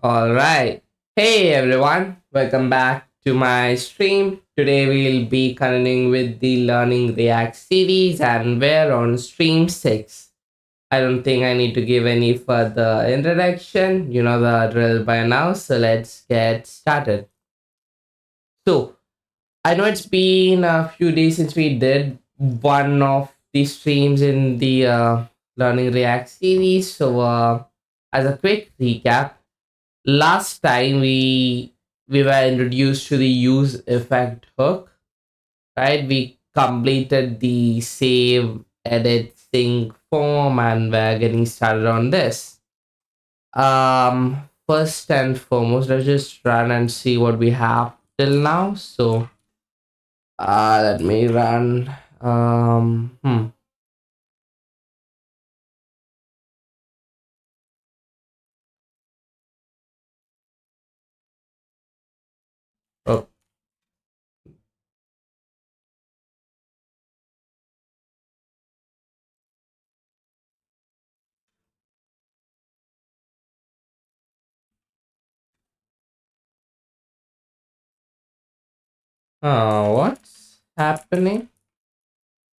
All right. Hey everyone, welcome back to my stream. Today we'll be continuing with the Learning React series and we're on stream 6. I don't think I need to give any further introduction. You know the drill by now, so let's get started. So, I know it's been a few days since we did one of the streams in the Learning React series. So, as a quick recap, last time we were introduced to the use effect hook, right? We completed the save, edit, sync form, and we're getting started on this. First and foremost, let's just run and see what we have till now. So, let me run. Um, hmm. Oh, what's happening?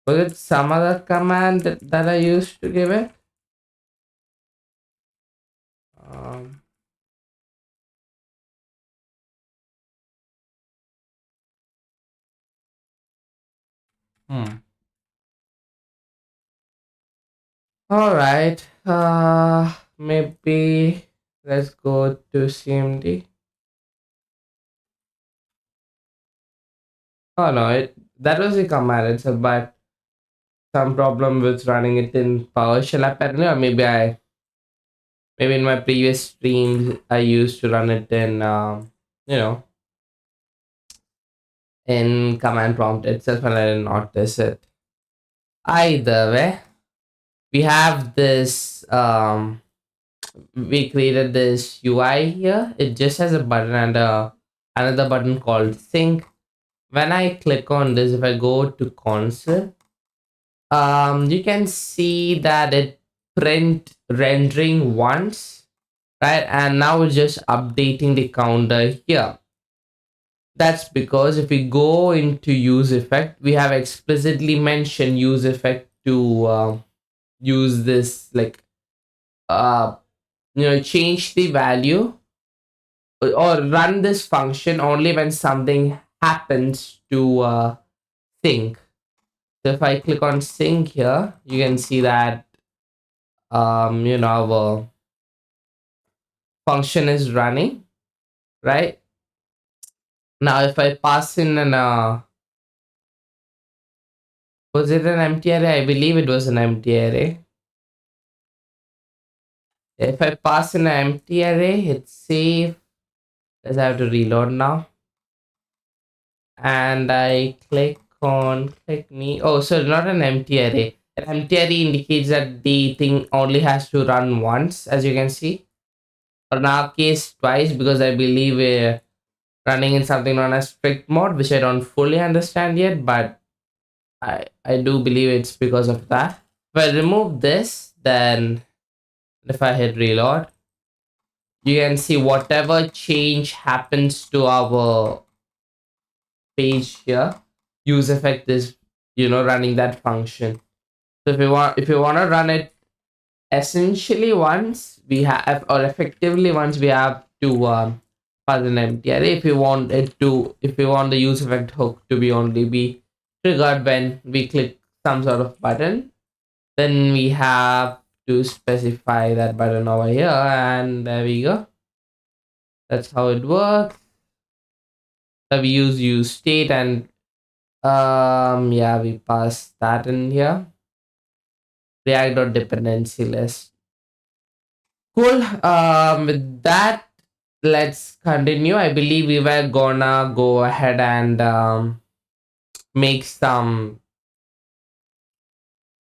Was it some other command that I used to give it? Um, hmm. All right. Maybe let's go to CMD. Oh no, that was a command. It's about some problem with running it in PowerShell apparently, or maybe in my previous streams I used to run it in you know in command prompt itself, and I didn't notice it. Either way, we have this we created this UI here. It just has a button and another button called sync. When I click on this, if I go to console, you can see that it print rendering once, right? And now it's just updating the counter here. That's because if we go into use effect, we have explicitly mentioned use effect to use this like uh change the value or run this function only when something happens to sync. So if I click on sync here, you can see that our function is running, right? Now if I pass in an was it an empty array? I believe it was an empty array. If I pass in an empty array, hit save. Let's have to reload now. And I click me. Oh, so not an empty array. An empty array indicates that the thing only has to run once, as you can see. Or in our case, twice, because I believe we're running in something known as strict mode, which I don't fully understand yet, but I do believe it's because of that. If I remove this, then if I hit reload, you can see whatever change happens to our page here, use effect is running that function. So if you want to run it essentially once, we have, or effectively once, we have to pass an empty array. If you want the use effect hook to be only be triggered when we click some sort of button, then we have to specify that button over here, and there we go. That's how it works. So we use state, and yeah, we pass that in here. React.dependency list. Cool. With that, let's continue. I believe we were gonna go ahead and make some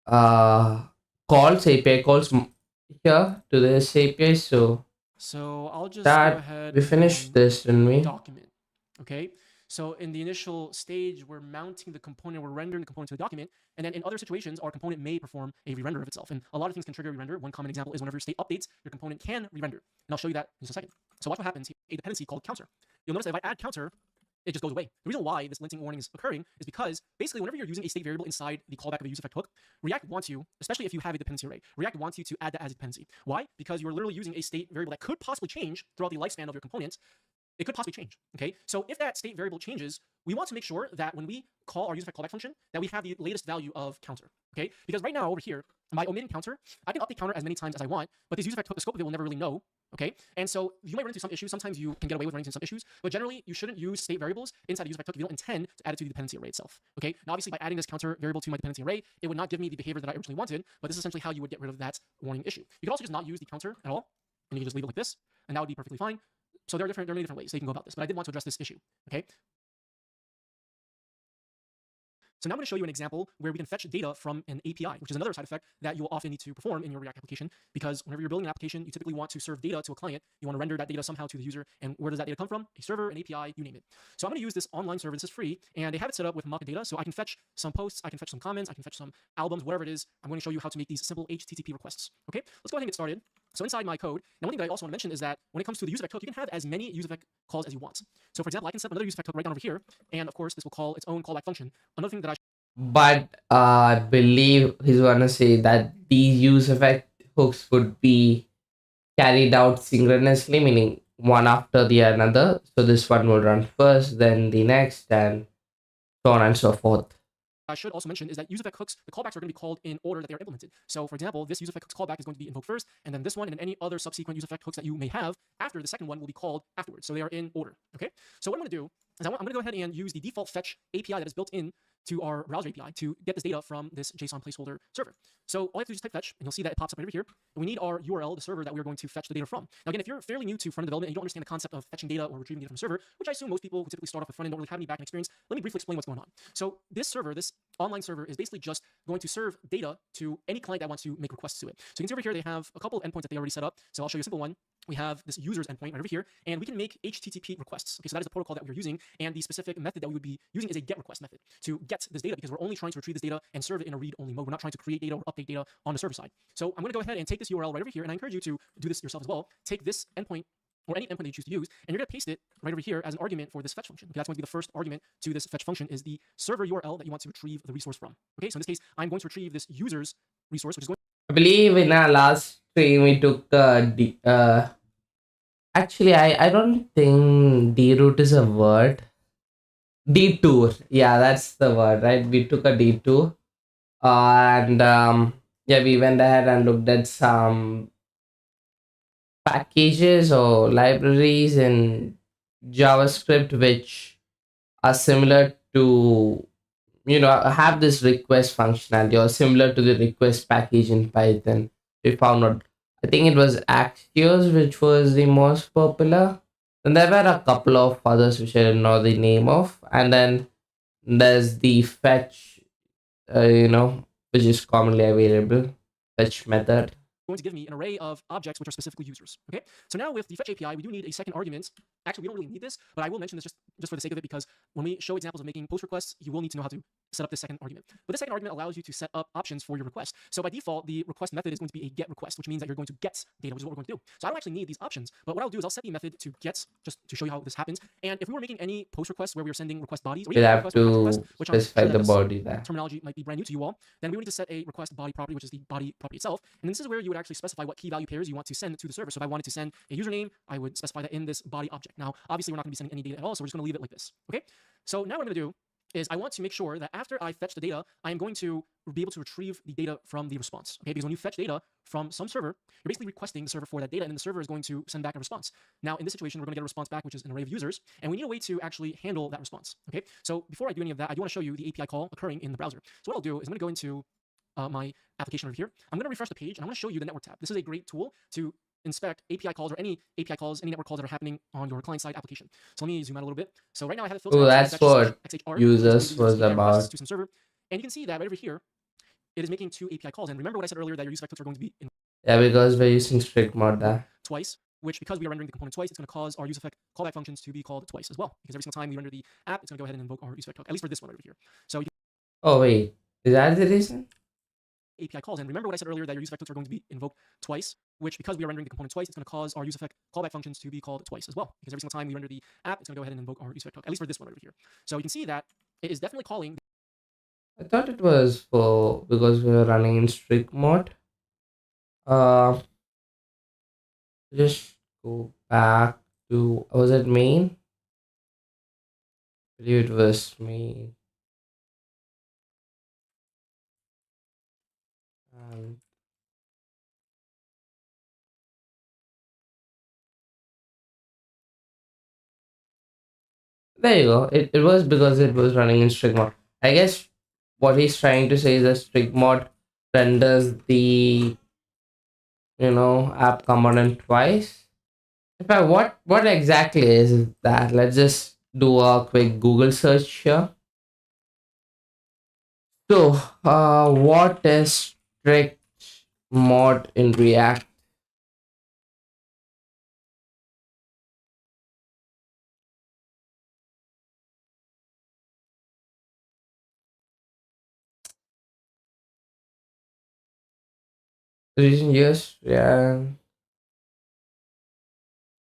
uh calls, API calls here to this API. So I'll just go That ahead we finished and this, didn't we? document. Okay. So in the initial stage, we're mounting the component, we're rendering the component to the document. And then in other situations, our component may perform a re-render of itself. And a lot of things can trigger re-render. One common example is whenever your state updates, your component can re-render. And I'll show you that in just a second. So watch what happens here. A dependency called counter. You'll notice that if I add counter, it just goes away. The reason why this linting warning is occurring is because basically whenever you're using a state variable inside the callback of a useEffect hook, React wants you, especially if you have a dependency array, React wants you to add that as a dependency. Why? Because you're literally using a state variable that could possibly change throughout the lifespan of your component. It could possibly change, okay? So if that state variable changes, we want to make sure that when we call our useEffect callback function, that we have the latest value of counter, okay? Because right now over here, by omitting counter, I can update counter as many times as I want, but this useEffect hook, the scope of it will never really know, okay? And so you might run into some issues. Sometimes you can get away with running into some issues, but generally you shouldn't use state variables inside a useEffect hook if you don't intend to add it to the dependency array itself, okay? Now obviously by adding this counter variable to my dependency array, it would not give me the behavior that I originally wanted, but this is essentially how you would get rid of that warning issue. You can also just not use the counter at all, and you can just leave it like this, and that would be perfectly fine. So there are many different ways that you can go about this, but I did want to address this issue, okay? So now I'm going to show you an example where we can fetch data from an API, which is another side effect that you will often need to perform in your React application, because whenever you're building an application, you typically want to serve data to a client. You want to render that data somehow to the user, and where does that data come from? A server, an API, you name it. So I'm going to use this online server. This is free, and they have it set up with Maka data, so I can fetch some posts, I can fetch some comments, I can fetch some albums, whatever it is. I'm going to show you how to make these simple HTTP requests, okay? Let's go ahead and get started. So inside my code, now one thing that I also want to mention is that when it comes to the useEffect hook, you can have as many useEffect calls as you want. So for example, I can set up another useEffect hook right down over here, and of course, this will call its own callback function. Another thing that I But I believe he's gonna say that these use effect hooks would be carried out synchronously, meaning one after the another. So this one will run first, then the next, and so on and so forth. should also mention is that useEffect hooks, the callbacks are going to be called in order that they are implemented. So for example, this useEffect hooks callback is going to be invoked first, and then this one and any other subsequent useEffect hooks that you may have after the second one will be called afterwards. So they are in order, okay? So what I'm going to do is I'm going to go ahead and use the default fetch API that is built in to our browser API to get this data from this JSON placeholder server. So all I have to do is type fetch, and you'll see that it pops up right over here. And we need our URL, the server that we're going to fetch the data from. Now again, if you're fairly new to front-end development and you don't understand the concept of fetching data or retrieving data from a server, which I assume most people who typically start off with front-end don't really have any back-end experience, let me briefly explain what's going on. So this server, this online server, is basically just going to serve data to any client that wants to make requests to it. So you can see over here they have a couple of endpoints that they already set up. So I'll show you a simple one. We have this user's endpoint right over here, and we can make HTTP requests. Okay, so that is the protocol that we're using, and the specific method that we would be using is a get request method to get this data, because we're only trying to retrieve this data and serve it in a read-only mode. We're not trying to create data or update data on the server side. So I'm going to go ahead and take this URL right over here, and I encourage you to do this yourself as well. Take this endpoint or any endpoint that you choose to use, and you're going to paste it right over here as an argument for this fetch function. Okay, that's going to be the first argument to this fetch function is the server URL that you want to retrieve the resource from. Okay, so in this case, I'm going to retrieve this user's resource, which is going. I believe in our last stream we took actually I don't think deroute is a word. Detour. Yeah, that's the word, right? We took a detour. And yeah, we went ahead and looked at some packages or libraries in JavaScript which are similar to, have this request functionality or similar to the request package in Python. We found out, I think it was Axios, which was the most popular. And there were a couple of others which I don't know the name of. And then there's the fetch, which is commonly available, fetch method. Going to give me an array of objects which are specifically users. Okay, so now with the fetch API, we do need a second argument. Actually, we don't really need this, but I will mention this just for the sake of it, because when we show examples of making post requests, you will need to know how to set up this second argument. But this second argument allows you to set up options for your request. So by default, the request method is going to be a get request, which means that you're going to get data, which is what we're going to do. So I don't actually need these options, but what I'll do is I'll set the method to get, just to show you how this happens. And if we were making any post requests where we were sending request bodies, or We'll even have request or post to request, which I'm specify sure that the this body there. terminology might be brand new to you all, then we would need to set a request body property, which is the body property itself. And this is where you would actually specify what key value pairs you want to send to the server. So if I wanted to send a username, I would specify that in this body object. Now, obviously, we're not going to be sending any data at all, so we're just going to leave it like this. Okay. So now what I'm going to do is I want to make sure that after I fetch the data, I am going to be able to retrieve the data from the response. Okay, because when you fetch data from some server, you're basically requesting the server for that data, and then the server is going to send back a response. Now, in this situation, we're going to get a response back, which is an array of users, and we need a way to actually handle that response. Okay, so before I do any of that, I do want to show you the API call occurring in the browser. So what I'll do is I'm going to go into my application over here. I'm going to refresh the page, and I'm going to show you the network tab. This is a great tool to inspect API calls or any API calls, any network calls that are happening on your client-side application. So let me zoom out a little bit. So right now I have it filtered. Oh, that's what users was about. To some server, and you can see that right over here, it is making two API calls. And remember what I said earlier, that your useEffect hooks are going to be in Yeah, because we're using strict mode there. twice, which because we are rendering the component twice, it's going to cause our useEffect callback functions to be called twice as well. Because every single time we render the app, it's going to go ahead and invoke our useEffect hook, at least for this one right over here. So Oh wait, is that the reason? API calls. And remember what I said earlier, that your useEffect hooks are going to be invoked twice, which because we are rendering the component twice, it's going to cause our useEffect callback functions to be called twice as well. Because every single time we render the app, it's going to go ahead and invoke our useEffect hook, at least for this one over here. So you can see that it is definitely calling. I thought it was for because we were running in strict mode. Uh, just go back to, was it main? I believe it was main. Um, there you go. It was because it was running in strict mode. I guess what he's trying to say is that strict mode renders the app component twice. In fact, what exactly is that? Let's just do a quick Google search here. So, what is strict mode in React? Recent years, yeah,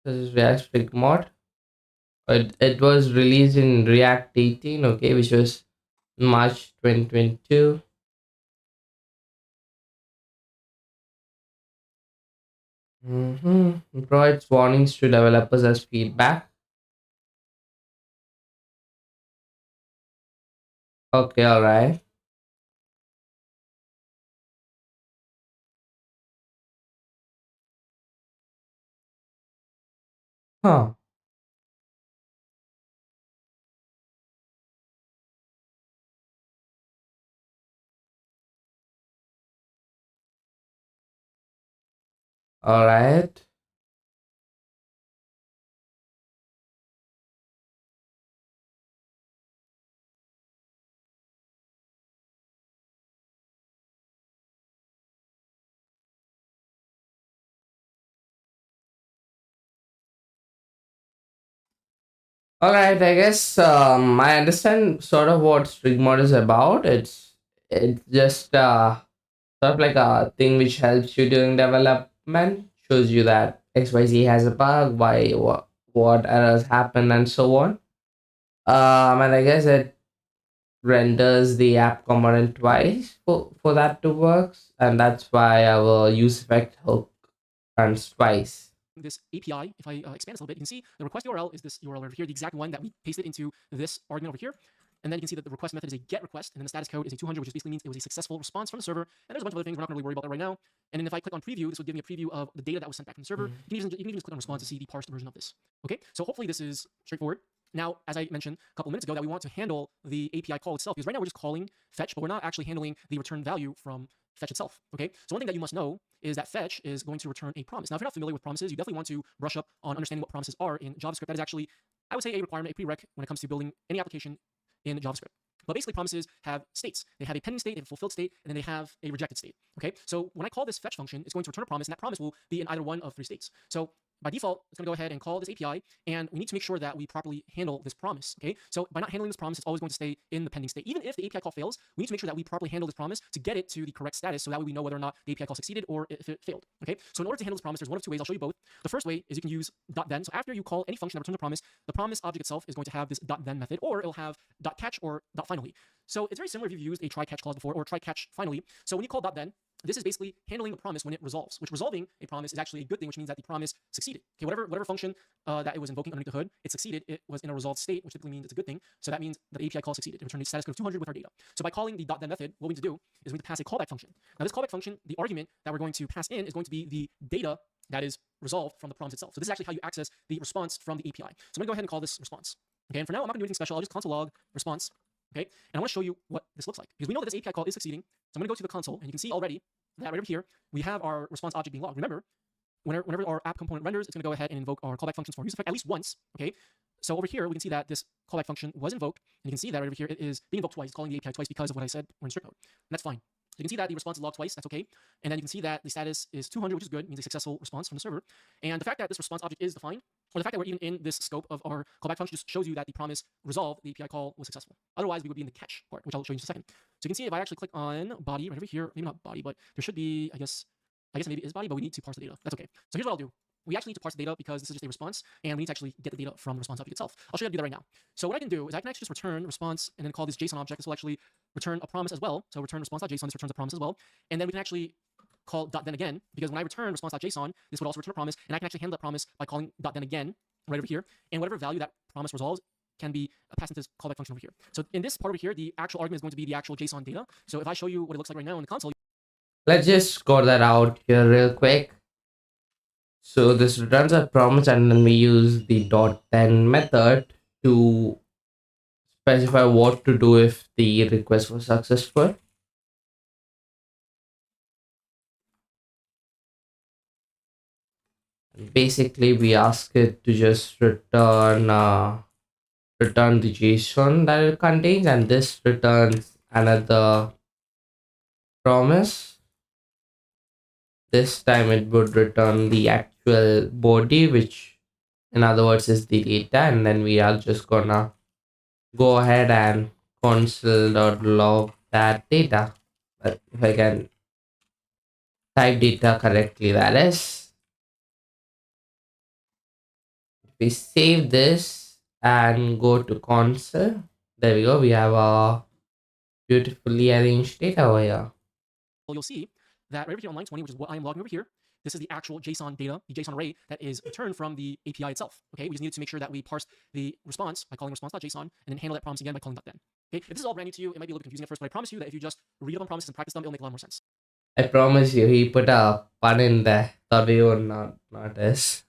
this is React strict mode. It was released in React 18, okay, which was March 2022. It provides warnings to developers as feedback. Okay, all right. Huh. All right. All right. I guess I understand sort of what strict mode is about. It's just sort of like a thing which helps you during development, shows you that XYZ has a bug, why what errors happen, and so on. And I guess it renders the app component twice for that to work, and that's why our use effect hook runs twice. This API, if I expand this a little bit, you can see the request URL is this URL over here, the exact one that we pasted into this argument over here. And then you can see that the request method is a get request, and then the status code is a 200, which basically means it was a successful response from the server. And there's a bunch of other things. We're not going to really worry about that right now. And then if I click on preview, this would give me a preview of the data that was sent back from the server. You can even just click on response to see the parsed version of this. Okay, so hopefully this is straightforward. Now, as I mentioned a couple minutes ago, that we want to handle the API call itself, because right now we're just calling fetch, but we're not actually handling the return value from fetch itself. Okay, so one thing that you must know is that fetch is going to return a promise. Now, if you're not familiar with promises, you definitely want to brush up on understanding what promises are in JavaScript. That is actually, I would say, a requirement, a prereq when it comes to building any application in JavaScript. But basically, promises have states. They have a pending state, they have a fulfilled state, and then they have a rejected state. Okay, so when I call this fetch function, it's going to return a promise, and that promise will be in either one of three states. So by default, it's going to go ahead and call this API, and we need to make sure that we properly handle this promise. Okay, so by not handling this promise, it's always going to stay in the pending state. Even if the API call fails, we need to make sure that we properly handle this promise to get it to the correct status, so that way we know whether or not the API call succeeded or if it failed. Okay, so in order to handle this promise, there's one of two ways. I'll show you both. The first way is you can use .then. So after you call any function that returns the promise object itself is going to have this .then method, or it'll have .catch or .finally. So it's very similar if you've used a try-catch clause before or try-catch finally. So when you call .then, this is basically handling a promise when it resolves, which resolving a promise is actually a good thing, which means that the promise succeeded. Okay, whatever function that it was invoking underneath the hood, it succeeded. It was in a resolved state, which typically means it's a good thing. So that means the API call succeeded. It returned a status code of 200 with our data. So by calling the .then method, what we need to do is we need to pass a callback function. Now this callback function, the argument that we're going to pass in is going to be the data that is resolved from the promise itself. So this is actually how you access the response from the API. So I'm going to go ahead and call this response. Okay, and for now, I'm not going to do anything special. I'll just console log response. Okay, and I want to show you what this looks like, because we know that this API call is succeeding. So I'm going to go to the console, and you can see already that right over here, we have our response object being logged. Remember, whenever our app component renders, it's going to go ahead and invoke our callback functions for useEffect at least once. Okay, so over here, we can see that this callback function was invoked, and you can see that right over here, it is being invoked twice. It's calling the API twice because of what I said. We're in strict mode, and that's fine. you can see that the response is logged twice. That's okay. And then you can see that the status is 200, which is good. Means a successful response from the server. And the fact that this response object is defined, or the fact that we're even in this scope of our callback function, just shows you that the promise resolved, the API call was successful. Otherwise, we would be in the catch part, which I'll show you in just a second. So you can see if I actually click on body right over here, maybe not body, but there should be, I guess maybe it is body, but we need to parse the data. That's okay. So here's what I'll do. We actually need to parse the data because this is just a response, and we need to actually get the data from the response object itself. I'll show you how to do that right now. So what I can do is I can actually just return response and then call this JSON object. This will actually return a promise as well. So return response.json, this returns a promise as well. And then we can actually call .then again, because when I return response.json, this would also return a promise, and I can actually handle that promise by calling .then again right over here. And whatever value that promise resolves can be passed into this callback function over here. So in this part over here, the actual argument is going to be the actual JSON data. So if I show you what it looks like right now in the console, Let's just score that out here real quick. So this returns a promise, and then we use the .then method to specify what to do if the request was successful. Basically, we ask it to just return the JSON that it contains, and this returns another promise. This time it would return the actual body, which in other words is the data, and then we are just gonna go ahead and console.log that data. But if I can type data correctly, that is. If we save this and go to console, there we go. We have a beautifully arranged data over here. you'll see that right over here on line 20, which is what I am logging over here, this is the actual JSON data, the JSON array that is returned from the API itself. Okay, we just needed to make sure that we parse the response by calling response.json and then handle that promise again by calling .then. Okay, if this is all brand new to you, it might be a little confusing at first, but I promise you that if you just read up on promises and practice them, it'll make a lot more sense. I promise you, he put a pun in there. Thought we would not notice.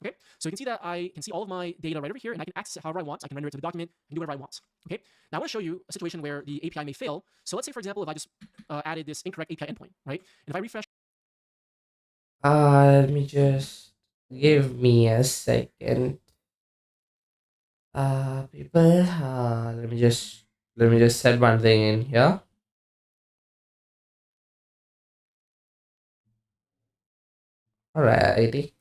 Okay, so you can see that I can see all of my data right over here, and I can access it however I want. I can render it to the document and do whatever I want. Okay, now I want to show you a situation where the API may fail. So let's say, for example, if I just added this incorrect API endpoint, right? And if I refresh, Let me just give me a second. People, let me just set one thing in here. Alrighty.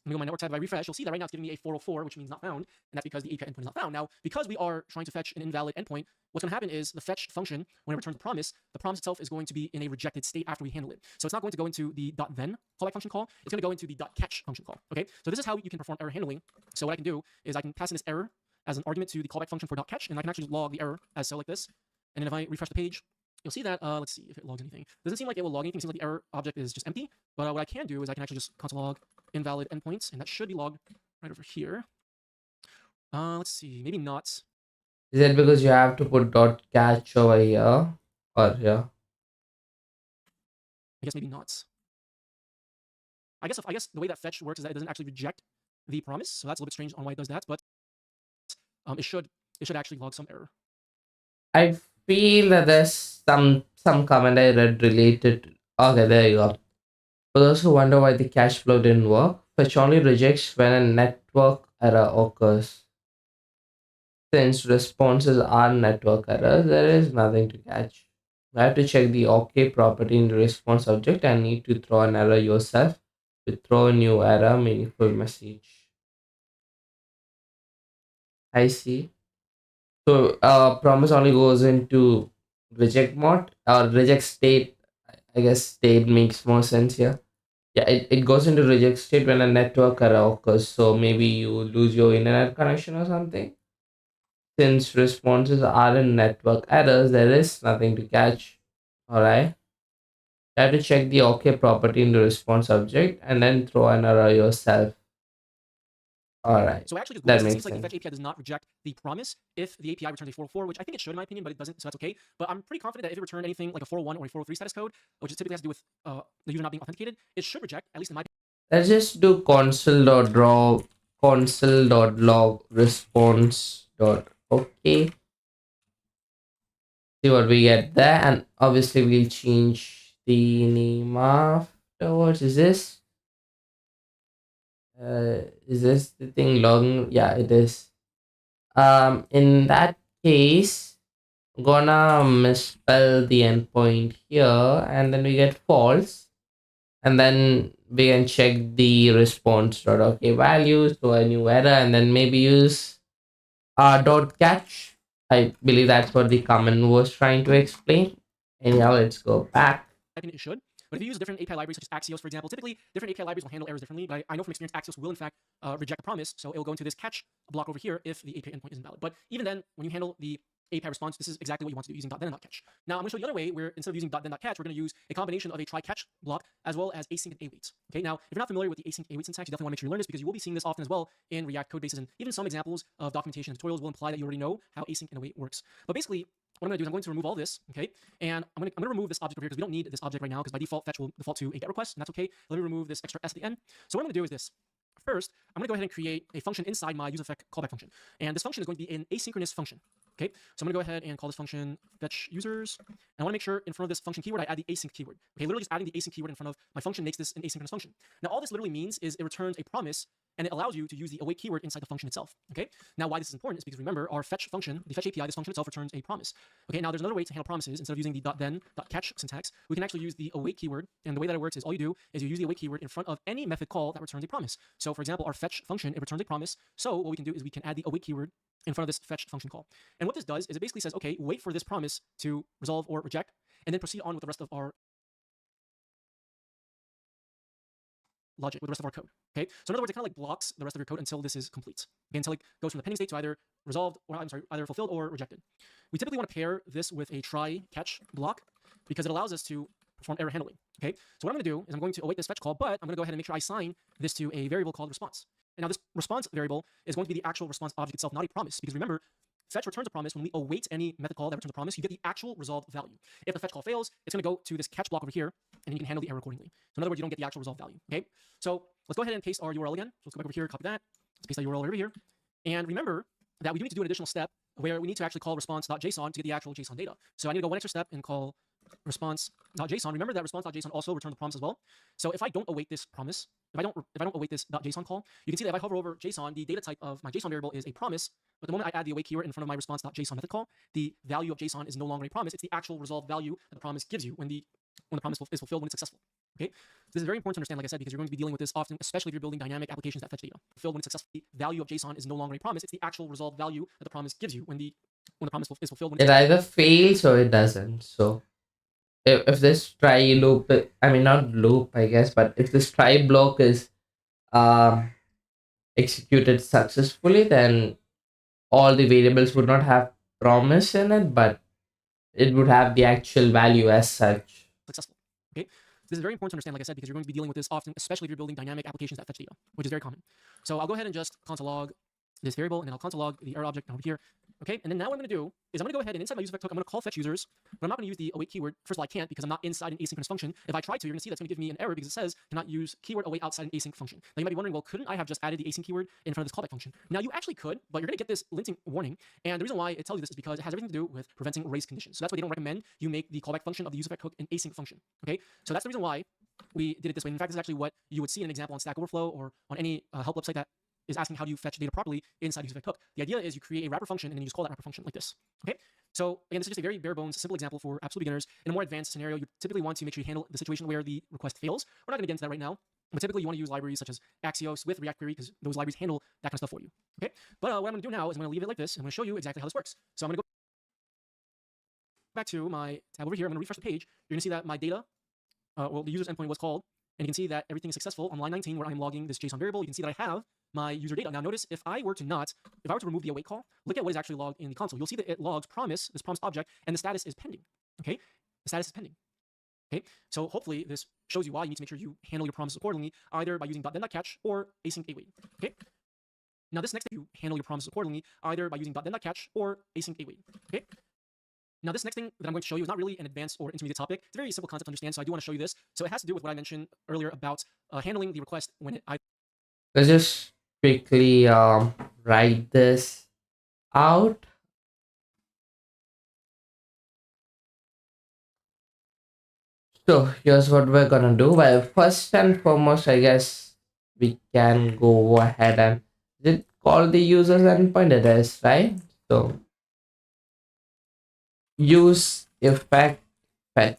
let me go to my network tab. If I refresh, you'll see that right now it's giving me a 404, which means not found, and that's because the API endpoint is not found. Now, because we are trying to fetch an invalid endpoint, what's going to happen is the fetch function, when it returns the promise itself is going to be in a rejected state after we handle it. So it's not going to go into the .then callback function call. It's going to go into the .catch function call. Okay, so this is how you can perform error handling. So what I can do is I can pass in this error as an argument to the callback function for .catch, and I can actually log the error as so like this. And then if I refresh the page, you'll see that, let's see if it logs anything. Doesn't seem like it will log anything. It seems like the error object is just empty. But what I can do is I can actually just console log invalid endpoints, and that should be logged right over here. Let's see, maybe not. Is it because you have to put .catch over here or here? I guess maybe not. I guess the way that fetch works is that it doesn't actually reject the promise, so that's a little bit strange on why it does that. But it should actually log some error. I feel that there's some comment I read related. Okay, there you go. For those who wonder why the cache flow didn't work, fetch only rejects when a network error occurs. Since responses are network errors, there is nothing to catch. You have to check the OK property in the response object and need to throw an error yourself to throw a new error meaningful message. I see. So promise only goes into reject mode or reject state. I guess state makes more sense here. Yeah, it goes into reject state when a network error occurs. So maybe you lose your internet connection or something. Since responses aren't network errors, there is nothing to catch. Alright. You have to check the OK property in the response object and then throw an error yourself. Alright. So I actually just That Googled this. It makes seems like the sense. fetch API does not reject the promise if the API returns a 404, which I think it should in my opinion, but it doesn't, so that's okay. But I'm pretty confident that if it returned anything like a 401 or a 403 status code, which typically has to do with the user not being authenticated, it should reject, at least in my Let's just do console.log response.okay. See what we get there, and obviously we'll change the name afterwards. Is this the thing logging? Yeah, it is. In that case, gonna misspell the endpoint here, and then we get false, and then we can check the response.ok values to a new error, and then maybe use dot catch. I believe that's what the comment was trying to explain. Anyhow, let's go back. It should. But if you use different API libraries such as Axios, for example, typically different API libraries will handle errors differently. But I know from experience, Axios will in fact reject a promise, so it will go into this catch block over here if the API endpoint isn't valid. But even then, when you handle the API response, this is exactly what you want to do using .then and .catch. Now I'm going to show you the other way where instead of using .then .catch, we're going to use a combination of a try-catch block as well as async and await. Okay, now if you're not familiar with the async await syntax, you definitely want to make sure you learn this because you will be seeing this often as well in React code bases, and even some examples of documentation and tutorials will imply that you already know how async and await works. But basically, what I'm going to do is I'm going to remove all this, okay? And I'm going to remove this object over here because we don't need this object right now because by default fetch will default to a get request, and that's okay. Let me remove this extra s at the end. So what I'm going to do is this. First, I'm going to go ahead and create a function inside my useEffect callback function. And this function is going to be an asynchronous function. Okay, so I'm going to go ahead and call this function fetch users. And I want to make sure in front of this function keyword, I add the async keyword. Okay, literally just adding the async keyword in front of my function makes this an asynchronous function. Now, all this literally means is it returns a promise and it allows you to use the await keyword inside the function itself. Okay, now why this is important is because remember our fetch function, the fetch API, this function itself returns a promise. Okay, now there's another way to handle promises. Instead of using the .then .catch syntax, we can actually use the await keyword. And the way that it works is all you do is you use the await keyword in front of any method call that returns a promise. So for example, our fetch function, it returns a promise. So what we can do is we can add the await keyword in front of this fetch function call. And what this does is it basically says, okay, wait for this promise to resolve or reject, and then proceed on with the rest of our logic, with the rest of our code. Okay, so in other words, it kind of like blocks the rest of your code until this is complete. Okay, until it goes from the pending state to either resolved, or I'm sorry, either fulfilled or rejected. We typically want to pair this with a try catch block because it allows us to perform error handling. Okay, so what I'm going to do is I'm going to await this fetch call, but I'm going to go ahead and make sure I assign this to a variable called response. And now this response variable is going to be the actual response object itself, not a promise, because remember, fetch returns a promise. When we await any method call that returns a promise, you get the actual resolved value. If the fetch call fails, it's going to go to this catch block over here, and you can handle the error accordingly. So in other words, you don't get the actual resolved value. Okay, so let's go ahead and paste our URL again. So let's go back over here, copy that. Let's paste that URL over here. And remember that we do need to do an additional step where we need to actually call response.json to get the actual JSON data. So I need to go one extra step and call response.json. Remember that response.json also returns the promise as well. So if I don't await this promise, if I don't await this .json call, you can see that if I hover over JSON, the data type of my JSON variable is a promise. But the moment I add the await keyword in front of my response.json method call, the value of JSON is no longer a promise. It's the actual resolved value that the promise gives you when the promise is fulfilled, when it's successful. Okay, so this is very important to understand, like I said, because you're going to be dealing with this often, especially if you're building dynamic applications that fetch data. Fulfilled when it's successful, the value of JSON is no longer a promise. It's the actual resolved value that the promise gives you when the promise is fulfilled. It either fails or it doesn't. So if this try loop, I mean not loop, I guess, but if this try block is executed successfully, then all the variables would not have promise in it, but it would have the actual value as such. Successful. Okay, this is very important to understand, like I said, because you're going to be dealing with this often, especially if you're building dynamic applications that fetch data, which is very common. So I'll go ahead and just console log this variable, and then I'll console log the error object over here. Okay, and then now what I'm going to do is I'm going to go ahead and inside my useEffect hook, I'm going to call fetch users, but I'm not going to use the await keyword. First of all, I can't because I'm not inside an asynchronous function. If I try to, you're going to see that's going to give me an error because it says cannot use keyword await outside an async function. Now you might be wondering, well, couldn't I have just added the async keyword in front of this callback function? Now you actually could, but you're going to get this linting warning, and the reason why it tells you this is because it has everything to do with preventing race conditions. So that's why they don't recommend you make the callback function of the useEffect hook an async function. Okay, so that's the reason why we did it this way. In fact, this is actually what you would see in an example on Stack Overflow or on any help website that is asking how do you fetch data properly inside useEffect hook. The idea is you create a wrapper function and then you just call that wrapper function like this. Okay, so again, this is just a very bare bones, simple example for absolute beginners. In a more advanced scenario, you typically want to make sure you handle the situation where the request fails. We're not going to get into that right now, but typically you want to use libraries such as Axios with React Query because those libraries handle that kind of stuff for you. Okay, but what I'm going to do now is I'm going to leave it like this. I'm going to show you exactly how this works. So I'm going to go back to my tab over here. I'm going to refresh the page. You're going to see that my data, well, the user's endpoint was called, and you can see that everything is successful on line 19 where I'm logging this JSON variable. You can see that I have my user data. Now notice if I were to remove the await call, look at what is actually logged in the console. You'll see that it logs promise, this promise object, and the status is pending. Okay, the status is pending. Okay, so hopefully this shows you why you need to make sure you handle your promises accordingly, either by using .then.catch or async await. Okay, now this next thing, you handle your promises accordingly, either by using .then.catch or async await. Okay. Now, this next thing that I'm going to show you is not really an advanced or intermediate topic. It's a very simple concept to understand, so I do want to show you this. So it has to do with what I mentioned earlier about handling the request when Let's just quickly write this out. So here's what we're gonna do. Well, first and foremost, I guess we can go ahead and call the user's endpoint. It is right. So use effect fetch.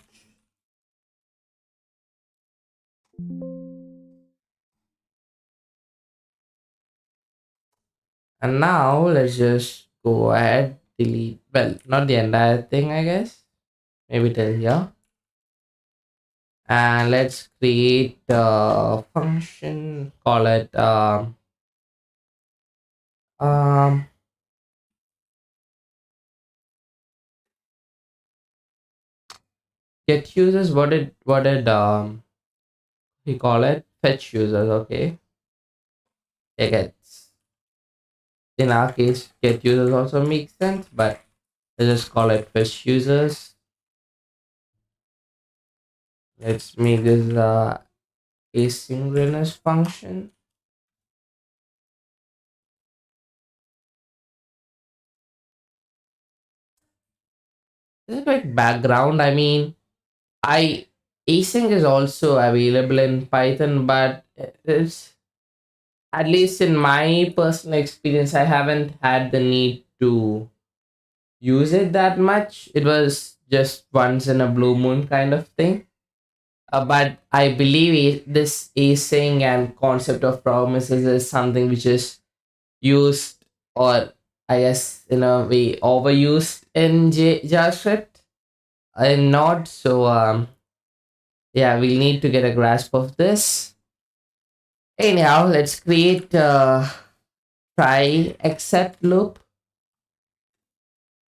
And now let's just go ahead, delete, well, not the entire thing, I guess. Maybe till here. And let's create a function, call it um get users. What did we call it? Fetch users, okay. Yeah, gets, in our case, get users also makes sense, but let's just call it fetch users. Let's make this asynchronous function. This is like background. I mean, I async is also available in Python, but it's, at least in my personal experience, I haven't had the need to use it that much. It was just once in a blue moon kind of thing. But I believe this async and concept of promises is something which is used, or I guess in a way overused in JavaScript and Node. So yeah, we'll need to get a grasp of this. Anyhow, let's create a try except loop.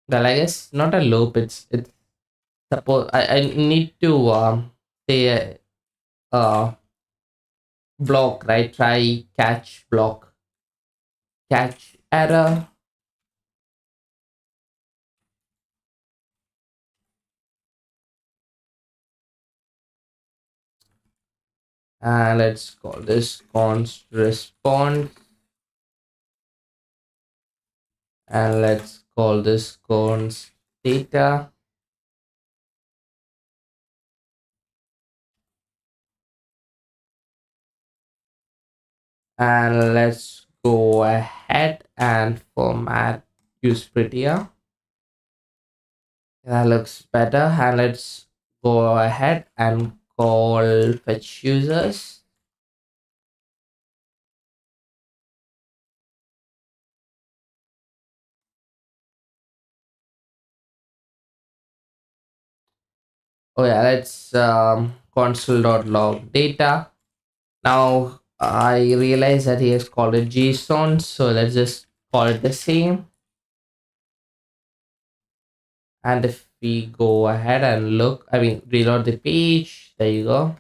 Well, I guess not a loop. It's suppose I need to say block, right? Try catch block, catch error. And let's call this const response, and let's call this const data. And let's go ahead and format use prettier. That looks better. And let's go ahead and call fetch users. Oh yeah, let's console.log data. Now I realize that he has called it JSON, so let's just call it the same. And if we go ahead and look, I mean, reload the page, there you go.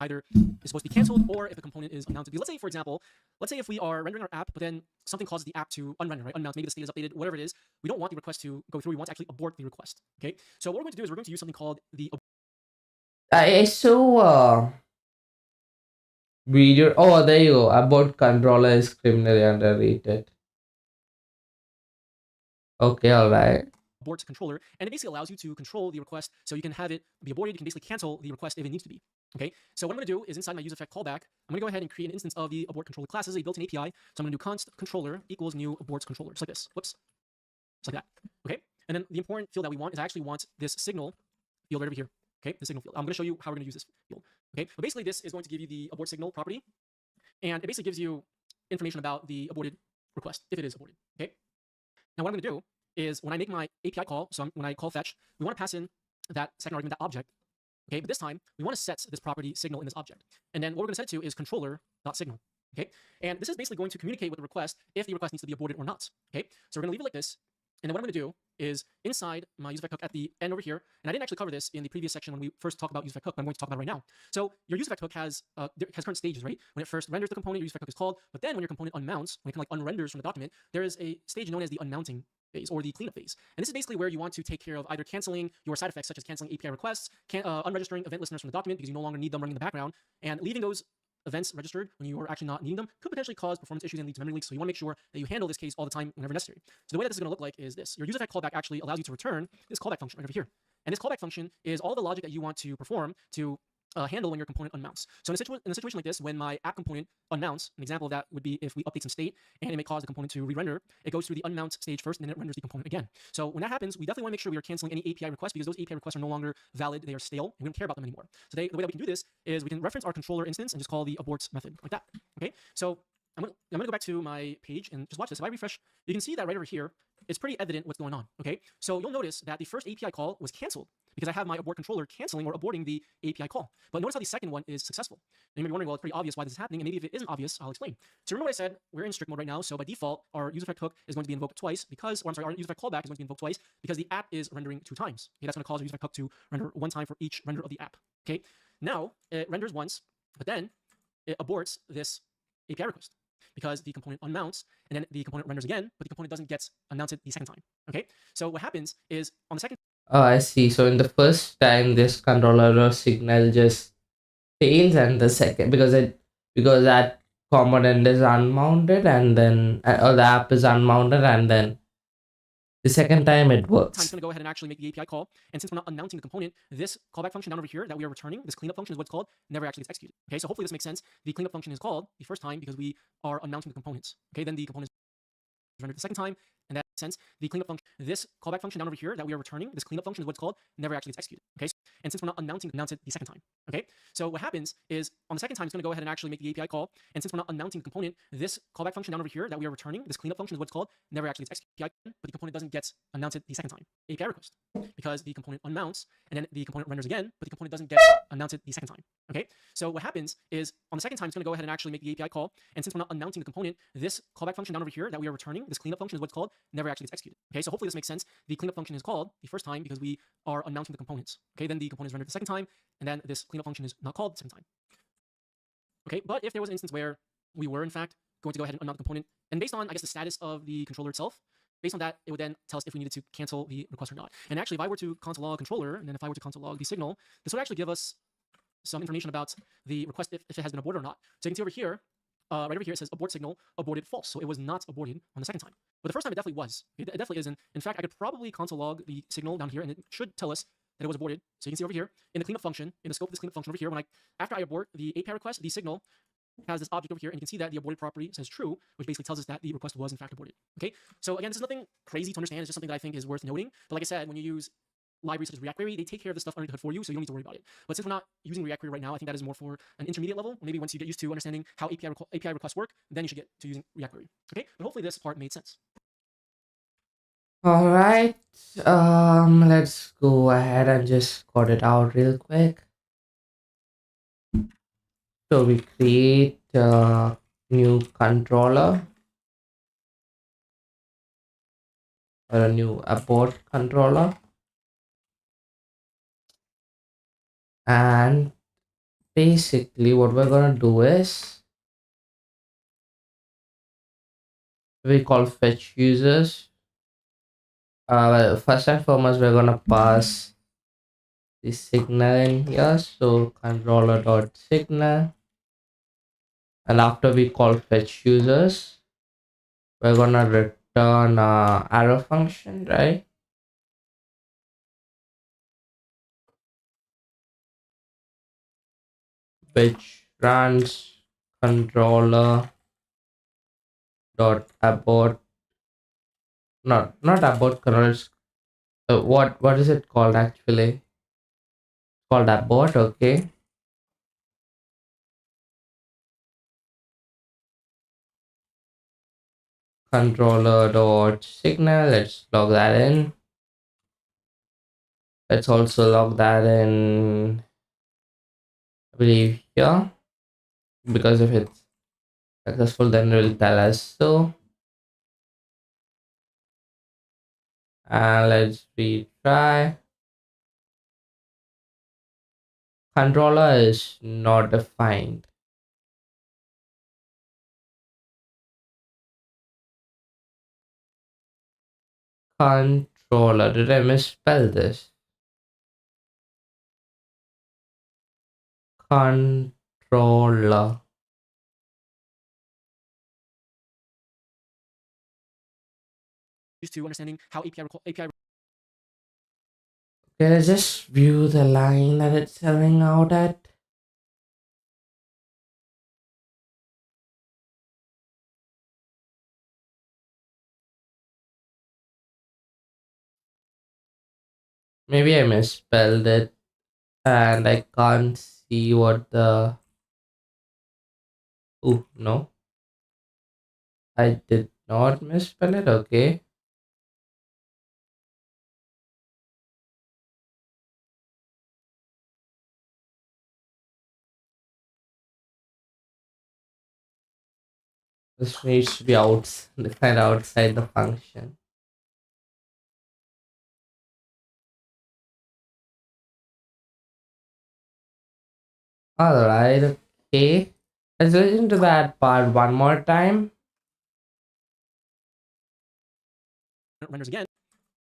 Either is supposed to be canceled or if a component is unmounted. Because let's say, for example, let's say if we are rendering our app, but then something causes the app to unrender, right? Unmount, maybe the state is updated, whatever it is. We don't want the request to go through. We want to actually abort the request. Okay. So what we're going to do is we're going to use something called the I saw video. Oh, there you go. About controller is criminally underrated. Okay, all right. abort controller, and it basically allows you to control the request so you can have it be aborted. You can basically cancel the request if it needs to be. Okay, so what I'm going to do is inside my useEffect callback, I'm going to go ahead and create an instance of the abort controller class as a built-in API. So I'm going to do const controller equals new aborts controller, just like this. Whoops, just like that. Okay, and then the important field that we want is I actually want this signal field right over here. Okay, the signal field. I'm going to show you how we're going to use this field. Okay, but basically this is going to give you the abort signal property, and it basically gives you information about the aborted request if it is aborted. Okay, now what I'm going to do is when I make my API call, so when I call fetch, we want to pass in that second argument, that object. Okay, but this time we want to set this property signal in this object. And then what we're going to set it to is controller.signal. Okay, and this is basically going to communicate with the request if the request needs to be aborted or not. Okay, so we're going to leave it like this. And then what I'm going to do is inside my useEffect hook at the end over here, and I didn't actually cover this in the previous section when we first talked about useEffect hook, but I'm going to talk about it right now. So your useEffect hook has current stages, right? When it first renders the component, your useEffect hook is called, but then when your component unmounts, when it kind of like unrenders from the document, there is a stage known as the unmounting phase or the cleanup phase. And this is basically where you want to take care of either canceling your side effects, such as canceling API requests, unregistering event listeners from the document because you no longer need them running in the background, and leaving those events registered when you are actually not needing them could potentially cause performance issues and lead to memory leaks. So you want to make sure that you handle this case all the time whenever necessary. So the way that this is going to look like is this. Your useEffect callback actually allows you to return this callback function right over here. And this callback function is all the logic that you want to perform to handle when your component unmounts. So in a situation like this, when my app component unmounts, an example of that would be if we update some state and it may cause the component to re-render, it goes through the unmount stage first and then it renders the component again. So when that happens, we definitely want to make sure we are canceling any API requests because those API requests are no longer valid, they are stale, and we don't care about them anymore. So the way that we can do this is we can reference our controller instance and just call the aborts method like that. Okay, so I'm gonna go back to my page and just watch this. If I refresh, you can see that right over here, it's pretty evident what's going on. Okay, so you'll notice that the first API call was canceled because I have my abort controller canceling or aborting the API call. But notice how the second one is successful. And you may be wondering, well, it's pretty obvious why this is happening, and maybe if it isn't obvious, I'll explain. So remember what I said, we're in strict mode right now, so by default, our useEffect hook is going to be invoked twice because, or I'm sorry, our useEffect callback is going to be invoked twice because the app is rendering 2 times. Okay, that's going to cause our useEffect hook to render 1 time for each render of the app. Okay, now it renders once, but then it aborts this API request because the component unmounts and then the component renders again, but the component doesn't get unmounted the second time. Okay, so what happens is on the second Oh, I see. So in the first time, this controller signal just fails, and the second because that component is unmounted, and then or the app is unmounted, and then the second time it time, it's works. going to go ahead and actually make the API call. And since we're not unmounting the component, this callback function down over here that we are returning, this cleanup function is what's called, never actually gets executed. Okay, so hopefully this makes sense. The cleanup function is called the first time because we are unmounting the components. Okay, then the components rendered the second time. In that sense, the cleanup function, this callback function down over here that we are returning, this cleanup function is what's called, never actually gets executed. Okay, and since we're not unmounting it the second time. Okay, so what happens is on the second time, it's going to go ahead and actually make the API call. And since we're not unmounting the component, this callback function down over here that we are returning, this cleanup function is what's called, never actually gets executed. But the component doesn't get unmounted the second time. API request because the component unmounts and then the component renders again, but the component doesn't get unmounted the second time. Okay, so what happens is on the second time, it's going to go ahead and actually make the API call. And since we're not unmounting the component, this callback function down over here that we are returning, this cleanup function is what's called, never actually gets executed. Okay, so hopefully this makes sense. The cleanup function is called the first time because we are unmounting the components. Okay, then the component is rendered the second time, and then this cleanup function is not called the second time. Okay, but if there was an instance where we were in fact going to go ahead and unmount the component, and based on I guess the status of the controller itself, based on that, it would then tell us if we needed to cancel the request or not. And actually, if I were to console log controller, and then if I were to console log the signal, this would actually give us some information about the request if it has been aborted or not. So you can see over here, right over here, it says abort signal, aborted false. So it was not aborted on the second time. But the first time it definitely was. It definitely is. And in fact, I could probably console log the signal down here, and it should tell us that it was aborted. So you can see over here, in the cleanup function, in the scope of this cleanup function over here, after I abort the API request, the signal has this object over here, and you can see that the aborted property says true, which basically tells us that the request was in fact aborted. Okay, so again, this is nothing crazy to understand. It's just something that I think is worth noting. But like I said, when you use libraries such as React Query, they take care of this stuff under the hood for you, so you don't need to worry about it. But since we're not using React Query right now, I think that is more for an intermediate level. Or maybe once you get used to understanding how API requests work, then you should get to using React Query. Okay, but hopefully this part made sense. All right. Let's go ahead and just code it out real quick. So we create a new controller or a new abort controller, and basically what we're gonna do is we call fetch users. Well, first and foremost, we're gonna pass the signal in here, so controller.signal, and after we call fetch users, we're gonna return arrow function, right? Which runs controller dot abort, not abort controller. What is it called actually? Called abort. Okay, controller dot signal. Let's log that in. Let's also log that in, I believe, here, because if it's successful, then it will tell us so. And let's retry. Controller is not defined. Controller. Did I misspell this? Controller. Used to understanding how API. Okay, let's just view the line that it's selling out at. Maybe I misspelled it and I can't see what the. Oh, no. I did not misspell it. Okay. This needs to be kind of outside the function. Alright, okay. Let's listen to that part one more time. Renders again,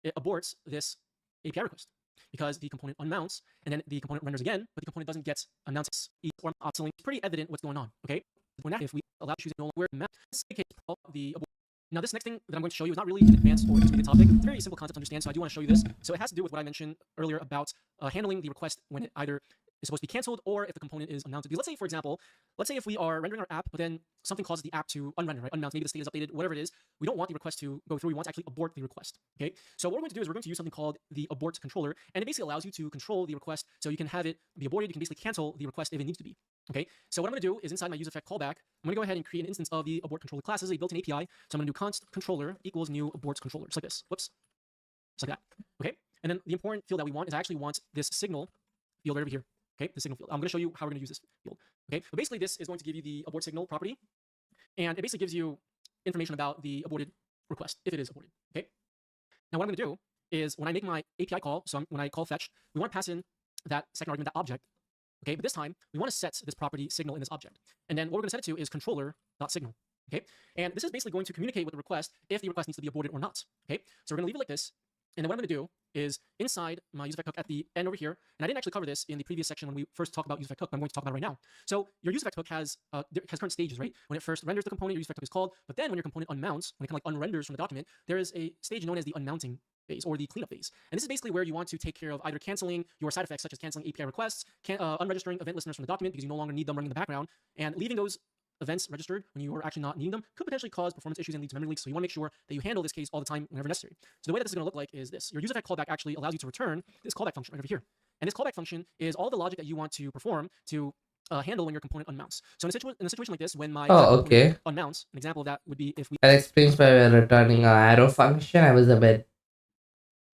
it aborts this API request because the component unmounts and then the component renders again, but the component doesn't get announced or obsolete. It's pretty evident what's going on. Okay, when if we allow choosing no longer mount, this indicates the abort. Now, this next thing that I'm going to show you is not really an advanced or intermediate topic. It's a very simple concept to understand, so I do want to show you this. So it has to do with what I mentioned earlier about handling the request when it either is supposed to be canceled or if the component is unmounted. Because let's say, for example, let's say if we are rendering our app, but then something causes the app to unrender, right? Unmount, maybe the state is updated, whatever it is. We don't want the request to go through. We want to actually abort the request. Okay. So what we're going to do is we're going to use something called the abort controller, and it basically allows you to control the request. So you can have it be aborted. You can basically cancel the request if it needs to be. Okay. So what I'm going to do is inside my useEffect callback, I'm going to go ahead and create an instance of the abort controller class as a built-in API. So I'm going to do const controller equals new abort controller, just like this. Whoops. Just like that. Okay. And then the important field that we want is I actually want this signal field right over here. Okay, the signal field. I'm going to show you how we're going to use this field. Okay, but basically this is going to give you the abort signal property, and it basically gives you information about the aborted request if it is aborted. Okay. Now what I'm going to do is when I make my API call, so when I call fetch, we want to pass in that second argument, that object. Okay, but this time we want to set this property signal in this object, and then what we're going to set it to is controller.signal. Okay, and this is basically going to communicate with the request if the request needs to be aborted or not. Okay, so we're going to leave it like this, and then what I'm going to do is inside my useEffect hook at the end over here, and I didn't actually cover this in the previous section when we first talked about useEffect hook, but I'm going to talk about it right now. So your useEffect hook has current stages, right? When it first renders the component, your useEffect hook is called, but then when your component unmounts, when it kind of like unrenders from the document, there is a stage known as the unmounting phase or the cleanup phase. And this is basically where you want to take care of either canceling your side effects such as canceling API requests, unregistering event listeners from the document because you no longer need them running in the background, and leaving those events registered when you are actually not needing them could potentially cause performance issues and lead to memory leaks. So you want to make sure that you handle this case all the time whenever necessary. So the way that this is going to look like is this. Your useEffect callback actually allows you to return this callback function right over here. And this callback function is all the logic that you want to perform to handle when your component unmounts. So in a situation like this, when my Oh, component okay. unmounts, an example of that would be if we That explains why we're returning an arrow function. I was a bit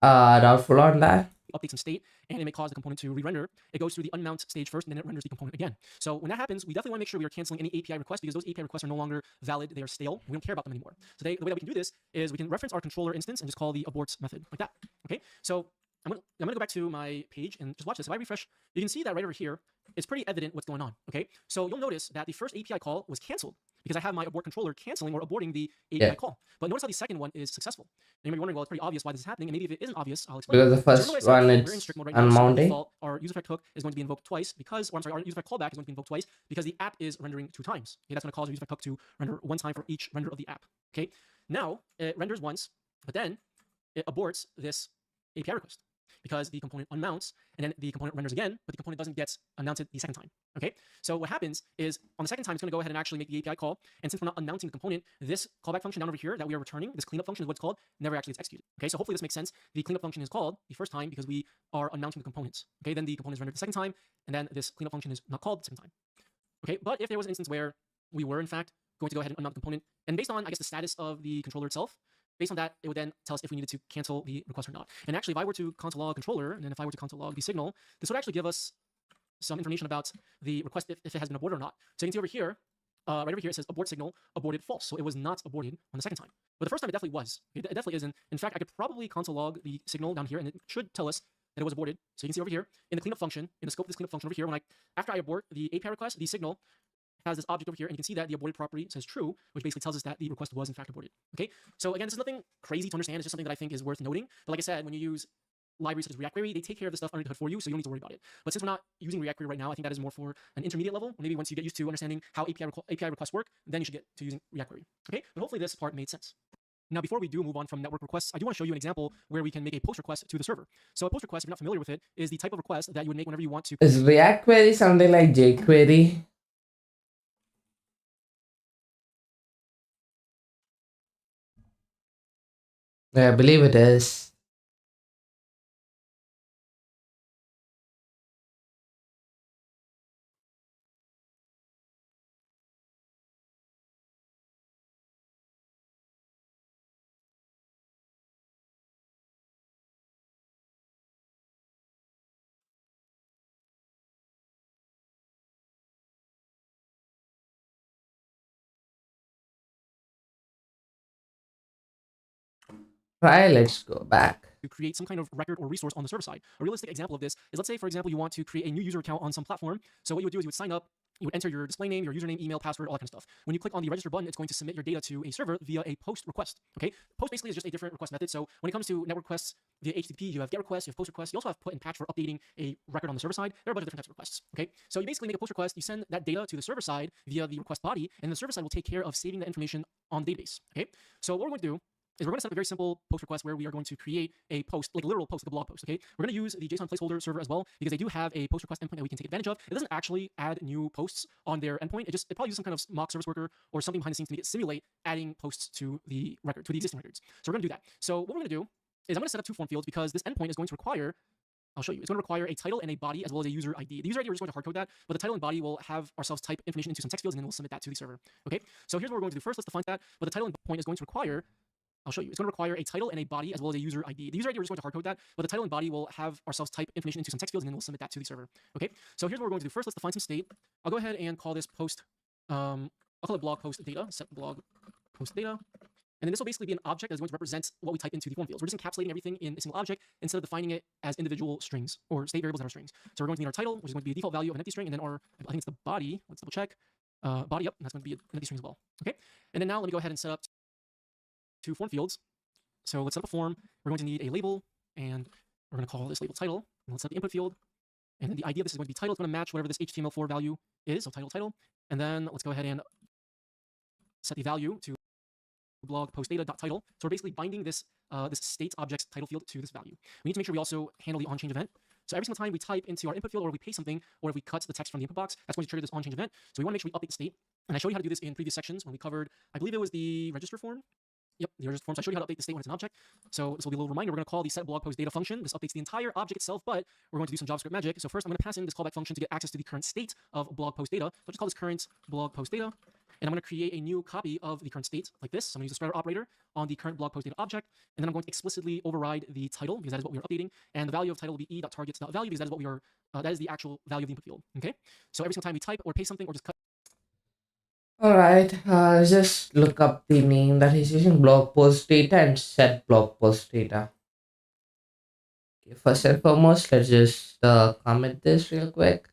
doubtful on that. update some state and it may cause the component to re-render, it goes through the unmount stage first and then it renders the component again. So when that happens, we definitely want to make sure we are canceling any API requests because those API requests are no longer valid, they are stale, we don't care about them anymore. So the way that we can do this is we can reference our controller instance and just call the aborts method like that. Okay, so I'm gonna go back to my page and just watch this. If I refresh, you can see that right over here, it's pretty evident what's going on. Okay, so you'll notice that the first API call was canceled because I have my abort controller canceling or aborting the API Yeah. call. But notice how the second one is successful. And you may be wondering, well, it's pretty obvious why this is happening, and maybe if it isn't obvious, I'll explain. Because the So remember what I first said, one we're in it's strict mode right now. So by unmounting. default, our useEffect hook is going to be invoked twice because, or I'm sorry, our useEffect callback is going to be invoked twice because the app is rendering 2 times. Okay, that's going to cause our useEffect hook to render 1 time for each render of the app. Okay, now it renders once, but then it aborts this API request because the component unmounts and then the component renders again, but the component doesn't get announced the second time. Okay, so what happens is on the second time, it's going to go ahead and actually make the API call. And since we're not announcing the component, this callback function down over here that we are returning, this cleanup function is what it's called, never actually gets executed. Okay, so hopefully this makes sense. The cleanup function is called the first time because we are announcing the components. Okay, then the component is rendered the second time, and then this cleanup function is not called the second time. Okay, but if there was an instance where we were in fact going to go ahead and unmount the component, and based on, I guess, the status of the controller itself, based on that, it would then tell us if we needed to cancel the request or not. And actually, if I were to console log controller, and then if I were to console log the signal, this would actually give us some information about the request if it has been aborted or not. So you can see over here, right over here, it says abort signal, aborted false. So it was not aborted on the second time. But the first time it definitely was. It definitely is. And in fact, I could probably console log the signal down here, and it should tell us that it was aborted. So you can see over here, in the cleanup function, in the scope of this cleanup function over here, after I abort the API request, the signal has this object over here, and you can see that the aborted property says true, which basically tells us that the request was in fact aborted. Okay, so again, this is nothing crazy to understand. It's just something that I think is worth noting. But like I said, when you use libraries such as React Query, they take care of the stuff under the hood for you, so you don't need to worry about it. But since we're not using React Query right now, I think that is more for an intermediate level. Maybe once you get used to understanding how API requests work, then you should get to using React Query. Okay, but hopefully this part made sense. Now, before we do move on from network requests, I do want to show you an example where we can make a post request to the server. So a post request, if you're not familiar with it, is the type of request that you would make whenever you want to. Is React Query something like jQuery? Yeah, I believe it is. Right, let's go back. to create some kind of record or resource on the server side. A realistic example of this is, let's say, for example, you want to create a new user account on some platform. So what you would do is you would sign up, you would enter your display name, your username, email, password, all that kind of stuff. When you click on the register button, it's going to submit your data to a server via a post request. Okay, post basically is just a different request method. So when it comes to network requests via HTTP, you have GET requests, you have POST requests, you also have PUT and PATCH for updating a record on the server side. There are a bunch of different types of requests. Okay, so you basically make a POST request, you send that data to the server side via the request body, and the server side will take care of saving that information on the database. Okay, so what we're going to do is we're going to set up a very simple post request where we are going to create a post, like a literal post, like a blog post, okay? We're going to use the JSON placeholder server as well because they do have a post request endpoint that we can take advantage of. It doesn't actually add new posts on their endpoint. It probably uses some kind of mock service worker or something behind the scenes to make it simulate adding posts to the record, to the existing records. So we're going to do that. So what we're going to do is I'm going to set up two form fields because this endpoint is going to require, I'll show you. It's going to require a title and a body as well as a user ID. The user ID, we're just going to hardcode that, but the title and body will have ourselves type information into some text fields and then we'll submit that to the server. Okay, so here's what we're going to do first. Let's define that. But the title and point is going to require, I'll show you. It's going to require a title and a body as well as a user ID. The user ID, we're just going to hardcode that, but the title and body will have ourselves type information into some text fields and then we'll submit that to the server. Okay, so here's what we're going to do first. Let's define some state. I'll go ahead and call this post, I'll call it blog post data, set blog post data. And then this will basically be an object that's going to represent what we type into the form fields. We're just encapsulating everything in a single object instead of defining it as individual strings or state variables that are strings. So we're going to need our title, which is going to be a default value of an empty string, and then our, I think it's the body. Let's double check. Body, yep, and that's going to be an empty string as well. Okay, and then now let me go ahead and set up two form fields. So let's set up a form. We're going to need a label, and we're going to call this label title. And let's set the input field. And then the ID of this is going to be title. It's going to match whatever this HTML4 value is, so title. And then let's go ahead and set the value to blog post data.title. So we're basically binding this this state object's title field to this value. We need to make sure we also handle the onChange event. So every single time we type into our input field or we paste something, or if we cut the text from the input box, that's going to trigger this onChange event. So we want to make sure we update the state. And I showed you how to do this in previous sections when we covered, I believe it was the register form. Yep, the register form. So I showed you how to update the state when it's an object. So this will be a little reminder. We're going to call the set blog post data function. This updates the entire object itself, but we're going to do some JavaScript magic. So first I'm going to pass in this callback function to get access to the current state of blog post data. So I'll just call this current blog post data. And I'm going to create a new copy of the current state like this. So I'm going to use the spreader operator on the current blog post data object. And then I'm going to explicitly override the title because that is what we are updating. And the value of title will be e.targets.value because that is what we are, that is the actual value of the input field. Okay. So every single time we type or paste something or just cut. Alright, just look up the name that is using blog post data and set blog post data. Okay, first and foremost, let's just comment this real quick.